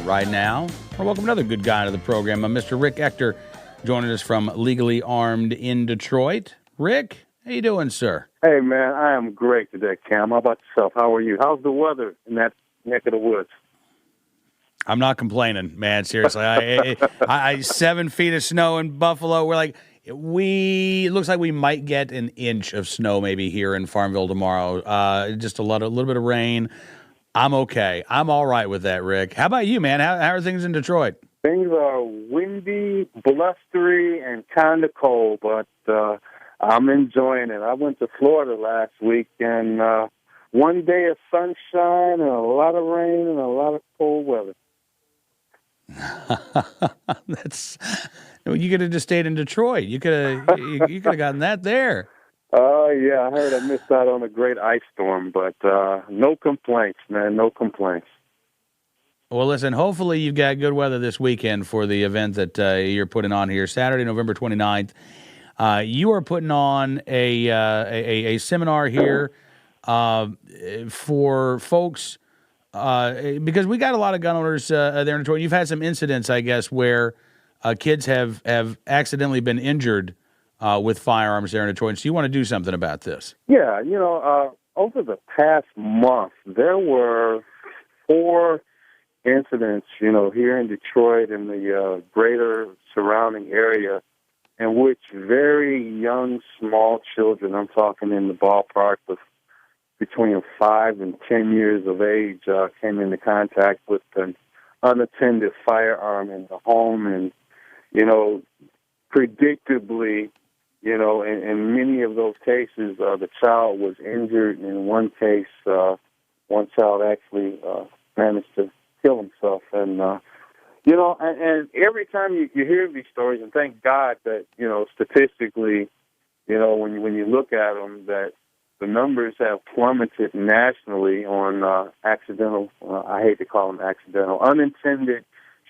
right now. Welcome another good guy to the program, Mr. Rick Ector, joining us from Legally Armed in Detroit. Rick, how you doing, sir? Hey, man, I am great today, Cam. How about yourself? How are you? How's the weather in that neck of the woods? I'm not complaining, man. Seriously, I 7 feet of snow in Buffalo. It looks like we might get an inch of snow maybe here in Farmville tomorrow. Just a little bit of rain. I'm okay. I'm all right with that, Rick. How about you, man? How are things in Detroit? Things are windy, blustery, and kind of cold, but I'm enjoying it. I went to Florida last week, and one day of sunshine and a lot of rain and a lot of cold weather. You could have just stayed in Detroit. You could have gotten that there. Yeah, I heard I missed out on a great ice storm, but no complaints, man, no complaints. Well, listen, hopefully you've got good weather this weekend for the event that you're putting on here, Saturday, November 29th. You are putting on a seminar here for folks because we got a lot of gun owners there in Detroit. You've had some incidents, I guess, where kids have accidentally been injured with firearms there in Detroit. So you want to do something about this? Yeah, over the past month, there were 4 incidents, here in Detroit and the greater surrounding area in which very young, small children, I'm talking in the ballpark of between 5 and 10 years of age, came into contact with an unattended firearm in the home. And, predictably, in many of those cases, the child was injured. In one case, one child actually managed to kill himself. And, and every time you hear these stories, and thank God that, statistically, when you look at them, that the numbers have plummeted nationally on accidental, I hate to call them accidental, unintended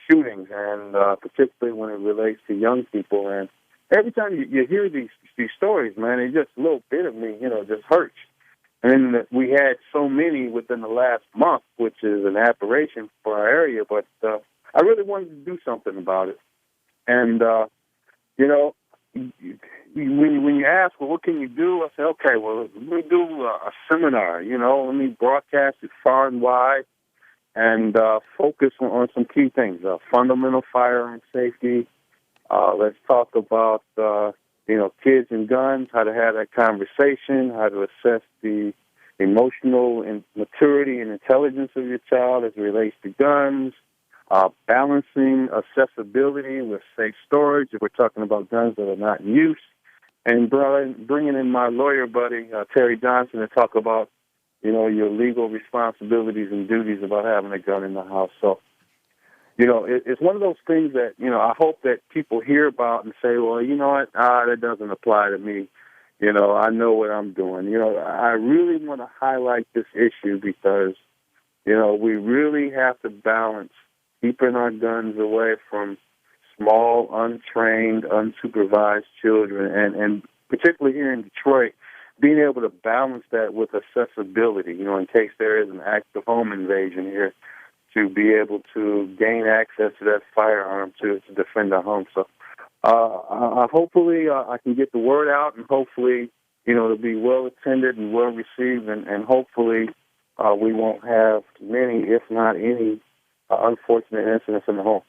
shootings, and particularly when it relates to young people. And every time you hear these stories, man, it just a little bit of me, just hurts. And we had so many within the last month, which is an aberration for our area, but I really wanted to do something about it. And, when you ask, well, what can you do? I say, okay, well, let me do a seminar, let me broadcast it far and wide and focus on some key things, fundamental firearm safety. Let's talk about, kids and guns, how to have that conversation, how to assess the emotional and maturity and intelligence of your child as it relates to guns, balancing accessibility with safe storage if we're talking about guns that are not in use, and bringing in my lawyer buddy, Terry Johnson, to talk about, your legal responsibilities and duties about having a gun in the house. So, it's one of those things that, I hope that people hear about and say, well, you know what, that doesn't apply to me. I know what I'm doing. I really want to highlight this issue because, we really have to balance keeping our guns away from small, untrained, unsupervised children, and particularly here in Detroit, being able to balance that with accessibility, in case there is an active home invasion here, to be able to gain access to that firearm to defend our home. So hopefully I can get the word out, and hopefully, it'll be well attended and well received, and hopefully we won't have many, if not any, unfortunate incidents in the home.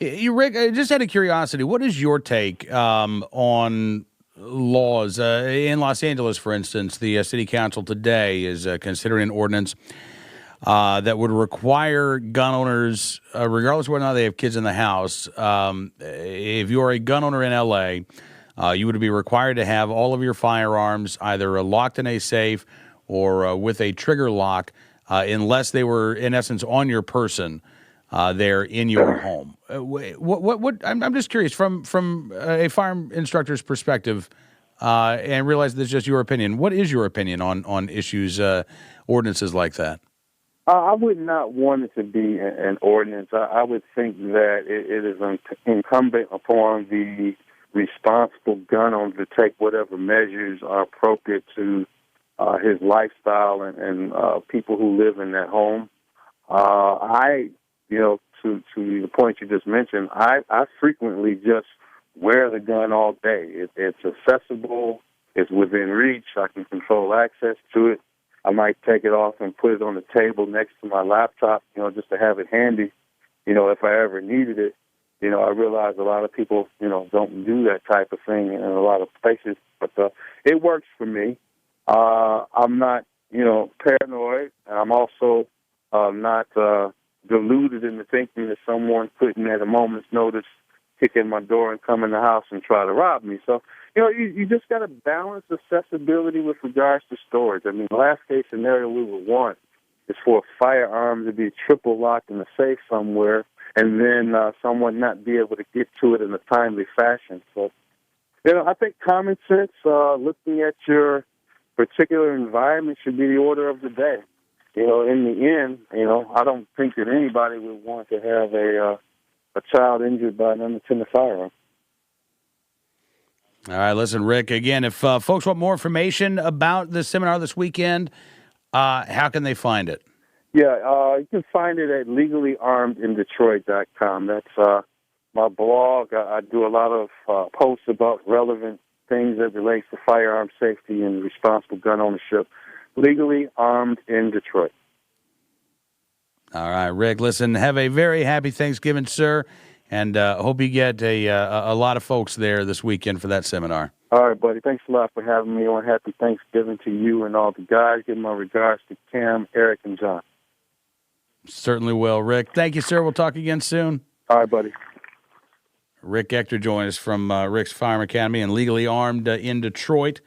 Rick, just out of curiosity, what is your take on laws in Los Angeles, for instance? The city council today is considering an ordinance that would require gun owners, regardless of whether or not they have kids in the house, if you're a gun owner in L.A., you would be required to have all of your firearms either locked in a safe or with a trigger lock, unless they were, in essence, on your person there in your home. I'm just curious, from a firearm instructor's perspective, and realize this is just your opinion. What is your opinion on issues, ordinances like that? I would not want it to be an ordinance. I would think that it is incumbent upon the responsible gun owner to take whatever measures are appropriate to his lifestyle and people who live in that home. To the point you just mentioned, I frequently just wear the gun all day. It's accessible. It's within reach. I can control access to it. I might take it off and put it on the table next to my laptop, just to have it handy, if I ever needed it. I realize a lot of people, don't do that type of thing in a lot of places, but it works for me. I'm not, paranoid, and I'm also not deluded into thinking that someone couldn't, at a moment's notice, kick in my door and come in the house and try to rob me. So, you just got to balance accessibility with regards to storage. I mean, the last case scenario we would want is for a firearm to be triple locked in a safe somewhere, and then someone not be able to get to it in a timely fashion. So, I think common sense, looking at your particular environment, should be the order of the day. In the end, I don't think that anybody would want to have a child injured by an unattended firearm. All right, listen, Rick, again, if folks want more information about the seminar this weekend, how can they find it? Yeah, you can find it at legallyarmedindetroit.com. That's my blog. I do a lot of posts about relevant things that relate to firearm safety and responsible gun ownership. Legally Armed in Detroit. All right, Rick, listen, have a very happy Thanksgiving, sir, and hope you get a lot of folks there this weekend for that seminar. All right, buddy. Thanks a lot for having me on. Happy Thanksgiving to you and all the guys. Give my regards to Cam, Eric, and John. Certainly will, Rick. Thank you, sir. We'll talk again soon. All right, buddy. Rick Ector joined us from Rick's Firearm Academy and Legally Armed in Detroit.